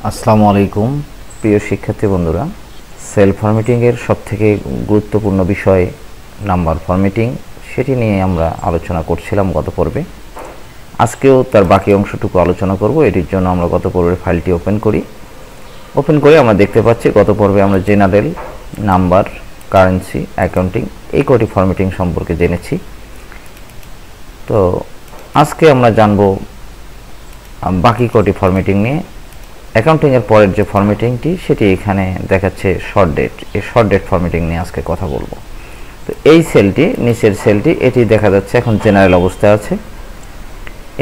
আসসালামু আলাইকুম প্রিয় শিক্ষার্থী বন্ধুরা, সেল ফরম্যাটিং এর সবথেকে গুরুত্বপূর্ণ বিষয় নাম্বার ফরম্যাটিং, সেটি নিয়ে আমরা আলোচনা করছিলাম গত পর্বে। আজকেও তার বাকি অংশটুকু আলোচনা করব। এটির জন্য আমরা গত পর্বের ফাইলটি ওপেন করে আমরা দেখতে পাচ্ছি গত পর্বে আমরা জেনারেল, নাম্বার, কারেন্সি, অ্যাকাউন্টিং এই কটি ফরম্যাটিং সম্পর্কে জেনেছি। তো আজকে আমরা জানব বাকি কটি ফরম্যাটিং নিয়ে। অ্যাকাউন্টিং এর পরের যে ফরম্যাটিংটি সেটি এখানে দেখাচ্ছে শর্ট ডেট। এই শর্ট ডেট ফরম্যাটিং নিয়ে আজকে কথা বলবো। তো এই সেলটি, নিচের সেলটি, এটি দেখা যাচ্ছে এখন জেনারেল অবস্থায় আছে।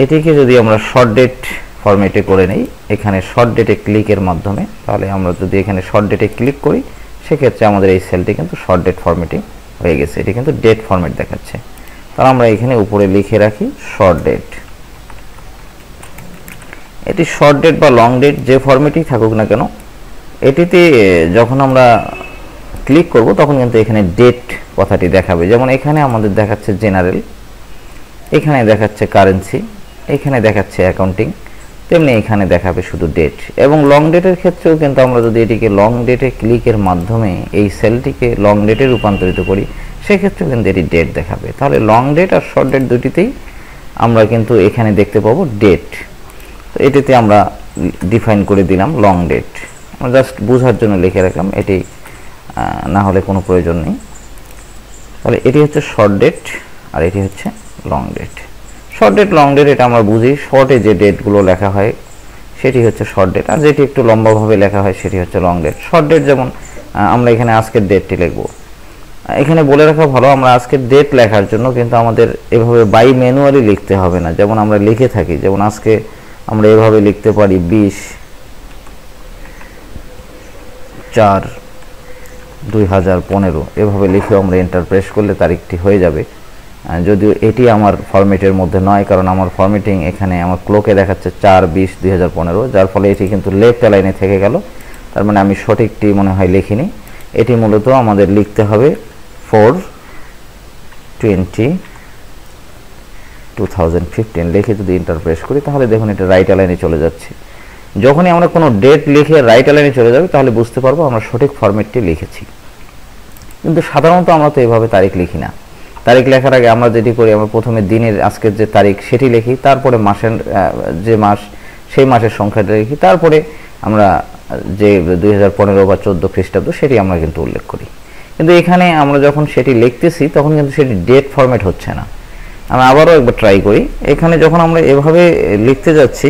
এটিকে যদি আমরা শর্ট ডেট ফরম্যাটে করে নেই, এখানে শর্ট ডেটে ক্লিকের মাধ্যমে, তাহলে আমরা যদি এখানে শর্ট ডেটে ক্লিক করি সেক্ষেত্রে আমাদের এই সেলটি কিন্তু শর্ট ডেট ফরম্যাটিং হয়ে গেছে। এটি কিন্তু ডেট ফরম্যাট দেখাচ্ছে। তাহলে আমরা এখানে উপরে লিখে রাখি শর্ট ডেট। এটি শর্ট ডেট বা লং ডেট যে ফরম্যাটেই থাকুক না কেন, এটিতে যখন আমরা ক্লিক করব তখন কিন্তু এখানে ডেট কথাটি দেখাবে। যেমন এখানে আমাদের দেখাচ্ছে জেনারেল, এখানে দেখাচ্ছে কারেন্সি, এখানে দেখাচ্ছে অ্যাকাউন্টিং, তেমনি এখানে দেখাবে শুধু ডেট। এবং লং ডেটের ক্ষেত্রেও কিন্তু আমরা যদি এটিকে লং ডেটে ক্লিকের মাধ্যমে এই সেলটিকে লং ডেটে রূপান্তরিত করি সেক্ষেত্রেও কিন্তু এটি ডেট দেখাবে। তাহলে লং ডেট আর শর্ট ডেট দুটিতেই আমরা কিন্তু এখানে দেখতে পাবো ডেট। তো এটিতে আমরা ডিফাইন করে দিলাম লং ডেট। আমরা জাস্ট বোঝার জন্য লিখে রাখলাম, এটি না হলে কোনো প্রয়োজন নেই। তাহলে এটি হচ্ছে শর্ট ডেট আর এটি হচ্ছে long date. Short date, long date এটা আমরা বুঝি। শর্টে যে ডেটগুলো লেখা হয় সেটি হচ্ছে শর্ট ডেট, আর যেটি একটু লম্বাভাবে লেখা হয় সেটি হচ্ছে লং ডেট। শর্ট ডেট যেমন আমরা এখানে আজকের ডেটটি লিখব। এখানে বলে রাখা ভালো, আমরা আজকের ডেট লেখার জন্য কিন্তু আমাদের এভাবে বাই ম্যানুয়ালি লিখতে হবে না, যেমন আমরা লিখে থাকি। যেমন আজকে আমরা এভাবে লিখতে পারি 20/4/2015, এভাবে লিখে আমরা এন্টার প্রেস করলে তারিখটি হয়ে যাবে। যদিও এটি আমার ফরম্যাটের মধ্যে নয়, কারণ আমার ফরম্যাটিং এখানে আমার ক্লকে দেখাচ্ছে 4/20/2015, যার ফলে এটি কিন্তু লেফট অ্যালাইনে থেকে গেল। তার মানে আমি সঠিকটি মনে হয় লিখিনি। এটি মূলত আমাদের লিখতে হবে 4/20/2015 লিখে যদি এন্টার প্রেস করি তাহলে দেখুন এটা রাইট অ্যালাইনে চলে যাচ্ছে। যখনই আমরা কোনো ডেট লিখে রাইট অ্যালাইনে চলে যাবে তাহলে বুঝতে পারবো আমরা সঠিক ফরম্যাটটি লিখেছি। কিন্তু সাধারণত আমরা তো এভাবে তারিখ লিখি না। তারিখ লেখার আগে আমরা যেটি করি, আমরা প্রথমে দিনের আজকের যে তারিখ সেটি লিখি, তারপরে মাসের যে মাস সেই মাসের সংখ্যাটা লিখি, তারপরে আমরা যে 2015 বা 14 খ্রিস্টাব্দ সেটি আমরা কিন্তু উল্লেখ করি। কিন্তু এখানে আমরা যখন সেটি লিখতেছি তখন কিন্তু সেটি ডেট ফরম্যাট হচ্ছে না। আমি আবারও একবার ট্রাই করি। এখানে যখন আমরা এভাবে লিখতে যাচ্ছি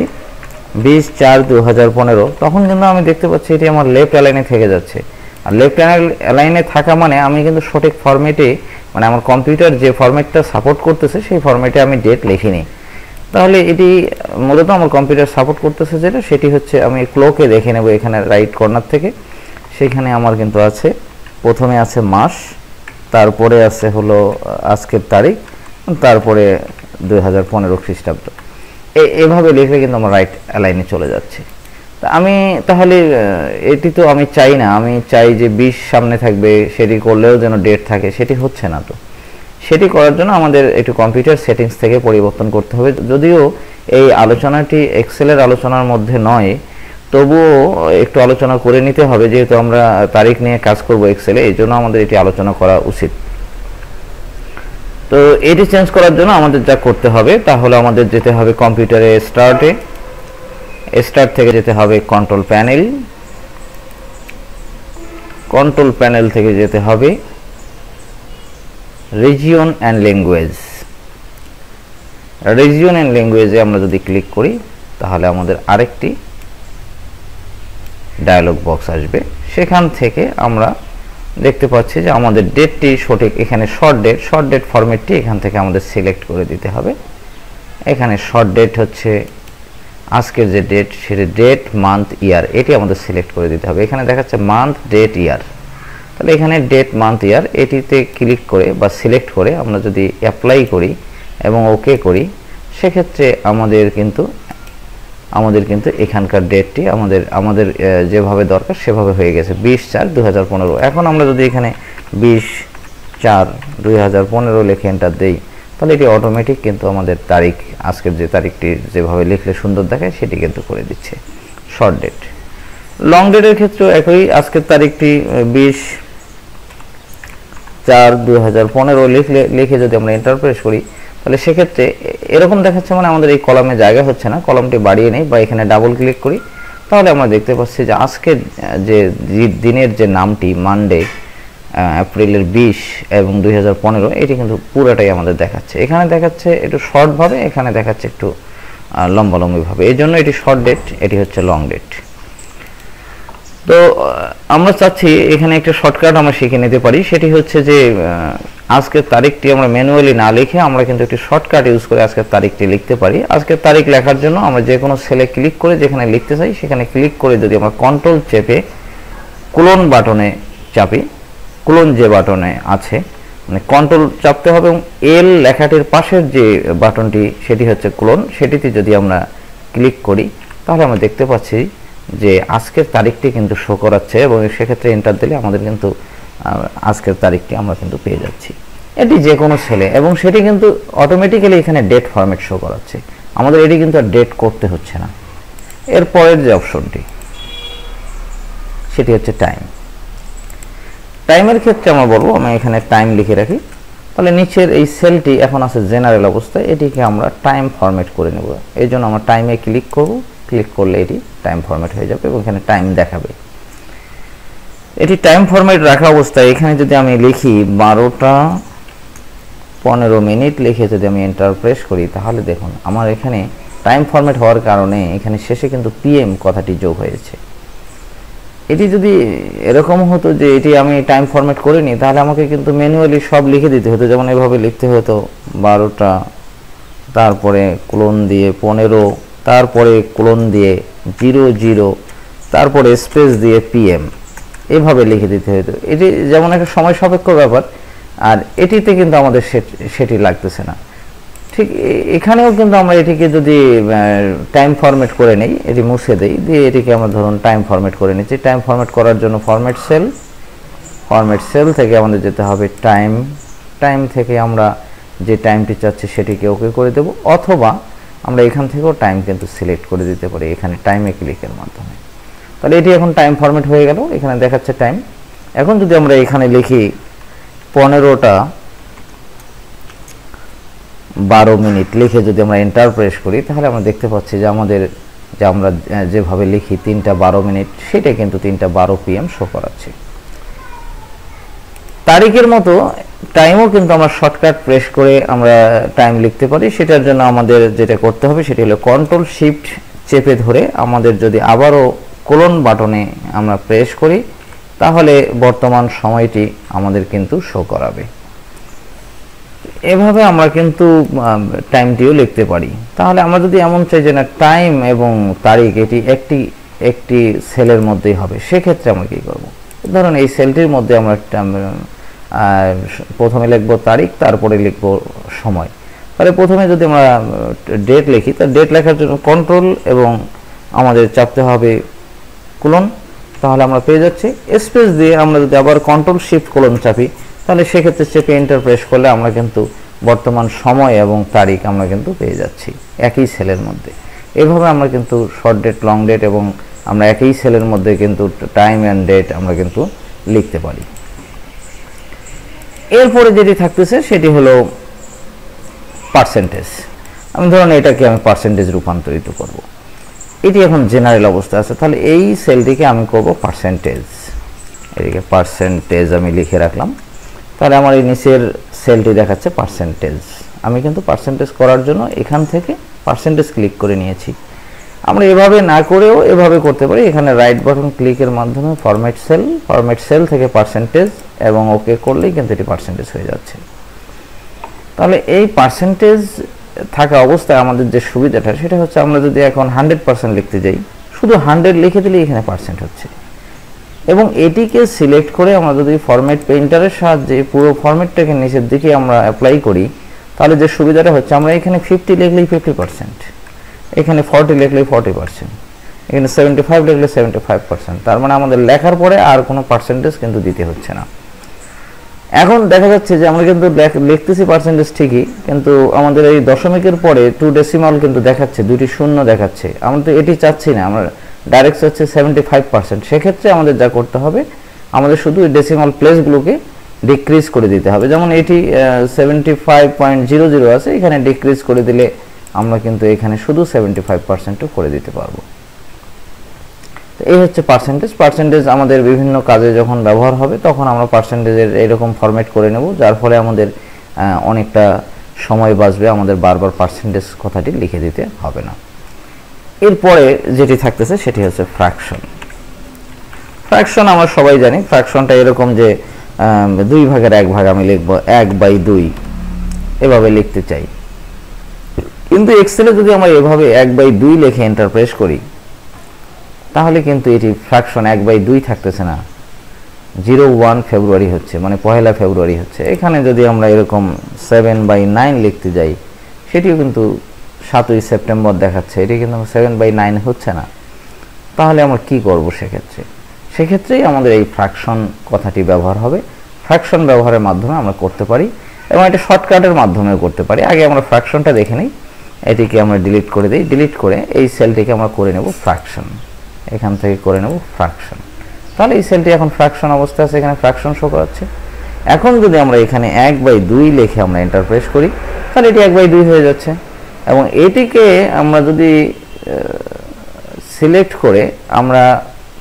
20/4/2015, তখন কিন্তু আমি দেখতে পাচ্ছি এটি আমার লেফট অ্যালাইনে থেকে যাচ্ছে। আর লেফট অ্যালাইনে থাকা মানে আমি কিন্তু সঠিক ফরম্যাটে, মানে আমার কম্পিউটার যে ফরম্যাটটা সাপোর্ট করতেছে সেই ফরম্যাটে আমি ডেট লিখিনি। তাহলে এটি মূলত আমার কম্পিউটার সাপোর্ট করতেছে যেটা, সেটি হচ্ছে, আমি ক্লকে দেখে নেব এখানে রাইট কর্নার থেকে। সেখানে আমার কিন্তু আছে, প্রথমে আছে মাস, তারপরে আছে হলো আজকের তারিখ, তারপরে 2015 খ্রিস্টাব্দ। এভাবে লিখলে কিন্তু আমার রাইট অ্যালাইনে চলে যাচ্ছে। তা আমি তাহলে এটি তো আমি চাই না। আমি চাই যে 20 সামনে থাকবে, সেটি করলেও যেন ডেট থাকে, সেটি হচ্ছে না। তো সেটি করার জন্য আমাদের একটু কম্পিউটার সেটিংস থেকে পরিবর্তন করতে হবে। যদিও এই আলোচনাটি এক্সেলের আলোচনার মধ্যে নয়, তবুও একটু আলোচনা করে নিতে হবে, যেহেতু আমরা তারিখ নিয়ে কাজ করব এক্সেলে, এই জন্য আমাদের এটি আলোচনা করা উচিত। তো এটি চেঞ্জ করার জন্য আমাদের যা করতে হবে তাহলে আমাদের যেতে হবে কম্পিউটারে স্টার্টে, স্টার্ট থেকে যেতে হবে কন্ট্রোল প্যানেল থেকে যেতে হবে রিজিয়ন অ্যান্ড ল্যাঙ্গুয়েজে আমরা যদি ক্লিক করি তাহলে আমাদের আরেকটি ডায়লগ বক্স আসবে। সেখান থেকে আমরা দেখতে পাচ্ছি যে আমাদের ডেটটি সঠিক, এখানে শর্ট ডেট ফরম্যাটটি এখান থেকে আমাদের সিলেক্ট করে দিতে হবে। এখানে শর্ট ডেট হচ্ছে আজকের যে ডেট সেটি ডেট, মান্থ, ইয়ার, এটি আমাদের সিলেক্ট করে দিতে হবে। এখানে দেখাচ্ছে মান্থ, ডেট, ইয়ার। তাহলে এখানে ডেট, মান্থ, ইয়ার এটিতে ক্লিক করে বা সিলেক্ট করে আমরা যদি অ্যাপ্লাই করি এবং ওকে করি সেক্ষেত্রে আমাদের কিন্তু এখানকার ডেটটি আমাদের যেভাবে দরকার সেভাবে হয়ে গেছে, 20/4/2015। এখন আমরা যদি এখানে 20/4/2015 লিখে এন্টার দেই তাহলে এটি অটোমেটিক কিন্তু আমাদের তারিখ, আজকের যে তারিখটি যেভাবে লিখলে সুন্দর দেখায় সেটি কিন্তু করে দিচ্ছে শর্ট ডেট। লং ডেটের ক্ষেত্রেও একই, আজকের তারিখটি 20/4/2015 লিখে যদি আমরা এন্টার প্রেস করি তাহলে সেক্ষেত্রে এরকম দেখাচ্ছে, মানে আমাদের এই কলামে জায়গা হচ্ছে না, কলামটি বাড়িয়ে নেই বা এখানে ডাবল ক্লিক করি, তাহলে আমরা দেখতে পাচ্ছি যে আজকের যে দিনের যে নামটি মানডে এপ্রিলের 20 এবং 2015 এটি কিন্তু পুরোটাই আমাদের দেখাচ্ছে। এখানে দেখাচ্ছে একটু শর্টভাবে, এখানে দেখাচ্ছে একটু লম্বালম্বিভাবে, এই জন্য এটি শর্ট ডেট, এটি হচ্ছে লং ডেট। তো আমরা চাচ্ছি এখানে একটা শর্টকাট আমরা শিখে নিতে পারি, সেটি হচ্ছে যে আজকের তারিখটি আমরা ম্যানুয়ালি না লিখে আমরা কিন্তু একটি শর্টকাট ইউজ করে আজকের তারিখটি লিখতে পারি। আজকের তারিখ লেখার জন্য আমরা যে কোনো সেলে ক্লিক করে যেখানে লিখতে চাই সেখানে ক্লিক করে যদি আমরা কন্ট্রোল চেপে কোলন বাটনে চাপি, কোলন যে বাটনে আছে মানে কন্ট্রোল চাপতে হবে এবং এল লেখাটির পাশের যে বাটনটি সেটি হচ্ছে কোলন, সেটিতে যদি আমরা ক্লিক করি তাহলে আমরা দেখতে পাচ্ছি যে আজকের তারিখটি কিন্তু শো করাচ্ছে এবং সেক্ষেত্রে এন্টার দিলে আমাদের কিন্তু আজকের তারিখটি আমরা কিন্তু পেয়ে যাচ্ছি। এটি যে কোনো সেলে এবং সেটি কিন্তু অটোমেটিক্যালি এখানে ডেট ফরম্যাট শো করাচ্ছে, আমাদের এটি কিন্তু আর ডেট করতে হচ্ছে না। এর পরের যে অপশনটি সেটি হচ্ছে টাইম। টাইমের ক্ষেত্রে আমরা বলবো আমি এখানে টাইম লিখে রাখি, তাহলে নিচের এই সেলটি এখন আছে জেনারেল অবস্থায়, এটিকে আমরা টাইম ফরম্যাট করে নেব। এই জন্য আমরা টাইমে ক্লিক করব, ক্লিক করলে এটি টাইম ফরম্যাট হয়ে যাবে এবং এখানে টাইম দেখাবে। এটি টাইম ফরম্যাট রাখা অবস্থায় এখানে যদি আমি লিখি 12:15 লিখে যদি আমি এন্টার প্রেস করি তাহলে দেখুন আমার এখানে টাইম ফরম্যাট হওয়ার কারণে এখানে শেষে কিন্তু পিএম কথাটি যোগ হয়েছে। এটি যদি এরকম হতো যে এটি আমি টাইম ফরম্যাট করিনি তাহলে আমাকে কিন্তু ম্যানুয়ালি সব লিখে দিতে হতো, যেমন এভাবে লিখতে হতো 12টা, তারপরে কোলন দিয়ে 15, তারপরে কোলন দিয়ে 00, তারপরে স্পেস দিয়ে পিএম, এভাবে লিখে দিতে হতো। এটি যেমন একটা সময় সাপেক্ষ ব্যাপার, আর এটিতে কিন্তু আমাদের সেটি লাগতেছে না। ঠিক এখানেও কিন্তু আমরা এটিকে যদি টাইম ফরম্যাট করে নেই, এটি মুছে দেই, দিয়ে এটিকে আমরা ধরুন টাইম ফরম্যাট করে নিচ্ছি। টাইম ফরম্যাট করার জন্য ফরম্যাট সেল থেকে আমাদের যেতে হবে টাইম, টাইম থেকে আমরা যে টাইমটি চাচ্ছি সেটিকে ওকে করে দেব, অথবা আমরা এখান থেকেও টাইম কিন্তু সিলেক্ট করে দিতে পারি এখানে টাইমে ক্লিকের মাধ্যমে। তাহলে এটি এখন টাইম ফরম্যাট হয়ে গেল, এখানে দেখাচ্ছে টাইম। এখন যদি আমরা এখানে লিখি 15:12 লিখে যদি আমরা এন্টার প্রেস করি তাহলে আমরা দেখতে পাচ্ছি যে আমাদের যে আমরা যেভাবে লিখি 3:12 সেটা কিন্তু 3:12 PM শো করাচ্ছে। তারিখের মতো টাইমও কিন্তু আমরা শর্টকাট প্রেস করে আমরা টাইম লিখতে পারি। সেটার জন্য আমাদের যেটা করতে হবে সেটি হলো কন্ট্রোল শিফট চেপে ধরে আমাদের যদি আবারও কোলন বাটনে আমরা প্রেস করি তাহলে বর্তমান সময়টি আমাদের কিন্তু শো করাবে। এভাবে আমরা কিন্তু টাইমটিও লিখতে পারি। তাহলে আমরা যদি এমন চাই যে না টাইম এবং তারিখ এটি একটি সেলের মধ্যেই হবে, সেক্ষেত্রে আমরা কি করব? ধরুন এই সেলটির মধ্যে আমরা প্রথমে লিখব তারিখ, তারপরে লিখব সময়। তাহলে প্রথমে যদি আমরা ডেট লিখি, তার ডেট লেখার জন্য কন্ট্রোল এবং আমাদের চাপতে হবে কোলন, তাহলে আমরা পেয়ে যাচ্ছি। স্পেস দিয়ে আমরা যদি আবার কন্ট্রোল শিফট কোলন চাপি তাহলে সেক্ষেত্রে চেপে এন্টার প্রেস করলে আমরা কিন্তু বর্তমান সময় এবং তারিখ আমরা কিন্তু পেয়ে যাচ্ছি একই সেলের মধ্যে। এভাবে আমরা কিন্তু শর্ট ডেট, লং ডেট এবং আমরা একই সেলের মধ্যে কিন্তু টাইম অ্যান্ড ডেট আমরা কিন্তু লিখতে পারি। এরপরে যেটি থাকতেছে সেটি হলো পার্সেন্টেজ। আমি ধরুন এটাকে আমি পার্সেন্টেজ রূপান্তরিত করব। এটি এখন জেনারেল অবস্থা আছে, তাহলে এই সেলটিকে আমি করব পার্সেন্টেজ। এদিকে পার্সেন্টেজ আমি লিখে রাখলাম, তাহলে আমার এই নিচের সেলটি দেখাচ্ছে পার্সেন্টেজ। আমি কিন্তু পার্সেন্টেজ করার জন্য এখান থেকে পার্সেন্টেজ ক্লিক করে নিয়েছি। আমরা এভাবে না করেও এভাবে করতে পারি, এখানে রাইট বাটন ক্লিকের মাধ্যমে ফরম্যাট সেল থেকে পার্সেন্টেজ এবং ওকে করলেই কিন্তু এটি পার্সেন্টেজ হয়ে যাচ্ছে। তাহলে এই পার্সেন্টেজ থাকা অবস্থায় আমাদের যে সুবিধাটা সেটা হচ্ছে আমরা যদি এখন 100% লিখতে যাই, শুধু 100 লিখে দিলেই এখানে পার্সেন্ট হচ্ছে। এবং এটিকে সিলেক্ট করে আমরা যদি ফরম্যাট পেইন্টারের সাহায্যে পুরো ফরম্যাটটাকে নিচের দিকে আমরা অ্যাপ্লাই করি তাহলে যে সুবিধাটা হচ্ছে আমরা এখানে 50 লিখলেই 50%, এখানে 40 লিখলেই 40%, এখানে 75 লিখলে 75%। তার মানে আমাদের লেখার পরে আর কোনো পার্সেন্টেজ কিন্তু দিতে হচ্ছে না। এখন দেখা যাচ্ছে যে আমরা কিন্তু লিখতেছি পার্সেন্টেজ ঠিকই, কিন্তু আমাদের এই দশমিকের পরে 2 ডেসিমাল কিন্তু দেখাচ্ছে, 2টি শূন্য দেখাচ্ছে। আমরা তো এটি চাচ্ছি না, আমরা ডাইরেক্ট হচ্ছে 75%, সেক্ষেত্রে আমাদের যা করতে হবে, আমাদের শুধু ডেসিমাল প্লেসগুলোকে ডিক্রিজ করে দিতে হবে। যেমন এটি 75.00 আছে, এখানে ডিক্রিজ করে দিলে আমরা কিন্তু এখানে শুধু 75% করে দিতে পারবো। তো এই হচ্ছে পার্সেন্টেজ আমাদের বিভিন্ন কাজে যখন ব্যবহার হবে তখন আমরা পার্সেন্টেজের এরকম ফরম্যাট করে নেব, যার ফলে আমাদের অনেকটা সময় বাঁচবে, আমাদের বারবার পার্সেন্টেজ কথাটি লিখে দিতে হবে না। এরপরে যেটি থাকতেছে সেটি হচ্ছে ফ্র্যাকশন আমরা সবাই জানি। ফ্র্যাকশনটা এরকম যে 2 ভাগের 1 ভাগ আমি লিখব 1/2 এভাবে লিখতে চাই, কিন্তু এক্সেলে যদি আমরা এভাবে 1/2 লিখে এন্টার প্রেস করি তাহলে কিন্তু এটি ফ্র্যাকশন 1/2 থাকতেছে না, 01 ফেব্রুয়ারি হচ্ছে, মানে 1 ফেব্রুয়ারি হচ্ছে। এখানে যদি আমরা এরকম 7/9 লিখতে যাই সেটিও কিন্তু 7ই সেপ্টেম্বর দেখাচ্ছে, এটি কিন্তু 7/9 হচ্ছে না। তাহলে আমরা কি করব সেক্ষেত্রেই আমাদের এই ফ্র্যাকশন কথাটি ব্যবহার হবে। ফ্র্যাকশন ব্যবহারের মাধ্যমে আমরা করতে পারি এবং এটা শর্টকাটের মাধ্যমেও করতে পারি। আগে আমরা ফ্র্যাকশনটা দেখে নিই, এটিকে আমরা ডিলিট করে দিই, ডিলিট করে এই সেলটিকে আমরা করে নেব ফ্র্যাকশন, এখান থেকে করে নেব ফ্র্যাকশন। তাহলে এই সেলটি এখন ফ্র্যাকশন অবস্থায় আছে, এখানে ফ্র্যাকশন শো করাচ্ছে। এখন যদি আমরা এখানে 1/2 লিখে আমরা এন্টার প্রেস করি তাহলে এটি 1/2 হয়ে যাচ্ছে, এবং এটিকে আমরা যদি সিলেক্ট করে আমরা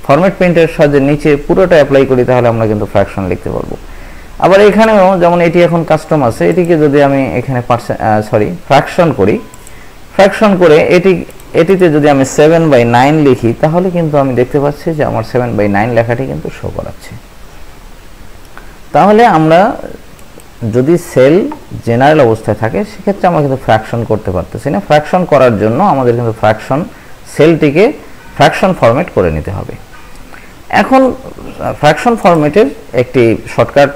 ফরম্যাট প্রিন্টের সাহায্যে নিচে পুরোটা অ্যাপ্লাই করি তাহলে আমরা কিন্তু ফ্র্যাকশন লিখতে পারবো। আবার এখানেও যেমন এটি এখন কাস্টম আছে, এটিকে যদি আমি এখানে ফ্র্যাকশন করি, ফ্র্যাকশন করে এটিতে যদি আমি 7/9 লিখি তাহলে কিন্তু আমি দেখতে পাচ্ছি যে আমার 7/9 লেখাটি কিন্তু শো করাচ্ছে। তাহলে আমরা যদি সেল জেনারেল অবস্থায় থাকে সেক্ষেত্রে আমরা কিন্তু ফ্র্যাকশন করতে পারতেছি না। ফ্র্যাকশন করার জন্য আমাদের কিন্তু সেলটিকে ফ্র্যাকশন ফরম্যাট করে নিতে হবে। এখন ফ্র্যাকশন ফরম্যাটের একটি শর্টকাট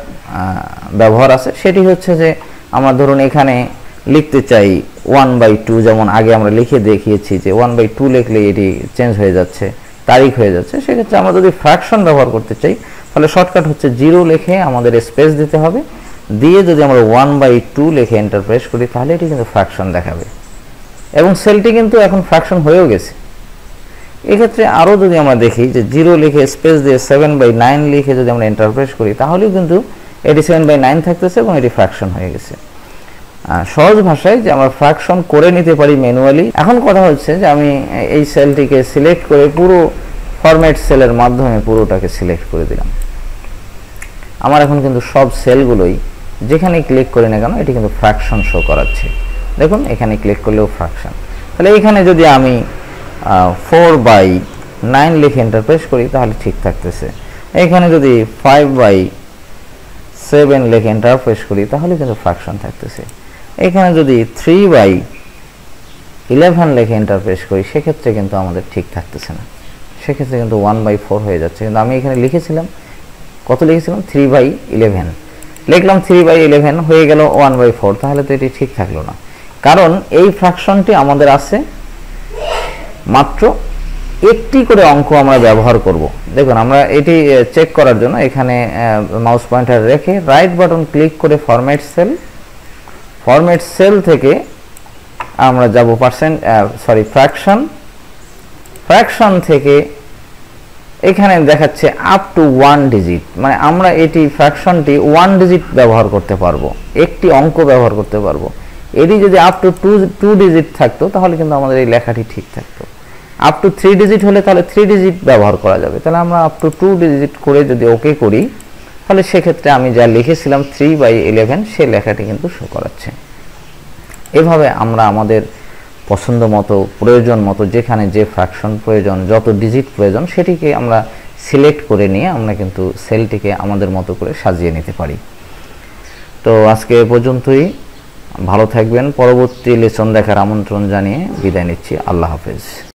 ব্যবহার আছে, সেটি হচ্ছে যে আমরা ধরুন এখানে লিখতে চাই 1/2, যেমন আগে আমরা লিখে দেখিয়েছি যে 1/2 লিখলে এটি চেঞ্জ হয়ে যাচ্ছে, তারিখ হয়ে যাচ্ছে। সেক্ষেত্রে আমরা যদি ফ্র্যাকশন ব্যবহার করতে চাই তাহলে শর্টকাট হচ্ছে 0 লিখে আমাদের স্পেস দিতে হবে, দিয়ে যদি আমরা 1/2 লিখে এন্টার প্রেস করি তাহলে এটি কিন্তু ফ্র্যাকশন দেখাবে, এবং সেলটি কিন্তু এখন ফ্র্যাকশন হয়েও গেছে। এক্ষেত্রে আরও যদি আমরা দেখি যে 0 লিখে স্পেস দিয়ে 7/9 লিখে যদি আমরা এন্টার প্রেস করি তাহলেও কিন্তু এটি 7/9 থাকতেছে এবং এটি ফ্র্যাকশন হয়ে গেছে। সহজ ভাষায় যে আমরা ফ্র্যাকশন করে নিতে পারি ম্যানুয়ালি। এখন কথা হচ্ছে যে আমি এই সেলটিকে সিলেক্ট করে পুরো ফরম্যাট সেলের মাধ্যমে পুরোটাকে সিলেক্ট করে দিলাম। আমার এখন কিন্তু সব সেলগুলোই যেখানে ক্লিক করি না কেন এটি কিন্তু ফ্র্যাকশন শো করাচ্ছে। দেখুন এখানে ক্লিক করলেও ফ্র্যাকশন। তাহলে এখানে যদি আমি 4/9 লিখে এন্টার প্রেস করি তাহলে ঠিক থাকতেছে। এখানে যদি 5/7 লিখে এন্টার প্রেস করি তাহলে কিন্তু ফ্র্যাকশন থাকতেছে। এখানে যদি 3/11 লিখে এন্টার প্রেস করি সেক্ষেত্রে কিন্তু আমাদের ঠিক থাকতেছে না, সেক্ষেত্রে কিন্তু 1/4 হয়ে যাচ্ছে। কিন্তু আমি এখানে লিখেছিলাম, কত লিখেছিলাম 3/11 লিখলাম, 3/11 হয়ে গেল 1/4, তাহলে তো এটি ঠিক থাকলো না, কারণ এই ফ্র্যাকশনটি আমাদের আছে মাত্র একটি করে অঙ্ক আমরা ব্যবহার করব। দেখুন আমরা এটি চেক করার জন্য এখানে মাউস পয়েন্টার রেখে রাইট বাটন ক্লিক করে ফরম্যাট সেল থেকে আমরা যাব ফ্র্যাকশন থেকে এখানে দেখাচ্ছে আপ টু 1 ডিজিট, মানে আমরা এটি ফ্র্যাকশনটি 1 ডিজিট ব্যবহার করতে পারবো, একটি অঙ্ক ব্যবহার করতে পারবো। এটি যদি আপ টু 2 ডিজিট থাকতো তাহলে কিন্তু আমাদের এই লেখাটি ঠিক থাকতো। আপ টু 3 ডিজিট হলে তাহলে 3 ডিজিট ব্যবহার করা যাবে। তাহলে আমরা আপ টু 2 ডিজিট করে যদি ওকে করি তাহলে সেক্ষেত্রে আমি যা লিখেছিলাম 3/11 সেই লেখাটি কিন্তু শো করাচ্ছে। এভাবে আমরা আমাদের পছন্দ মতো, প্রয়োজন মতো, যেখানে যে ফ্র্যাকশন প্রয়োজন, যত ডিজিট প্রয়োজন সেটিকে আমরা সিলেক্ট করে নিয়ে আমরা কিন্তু সেলটিকে আমাদের মতো করে সাজিয়ে নিতে পারি। তো আজকে এ পর্যন্তই, ভালো থাকবেন। পরবর্তী লেসন দেখার আমন্ত্রণ জানিয়ে বিদায় নিচ্ছি। আল্লাহ হাফেজ।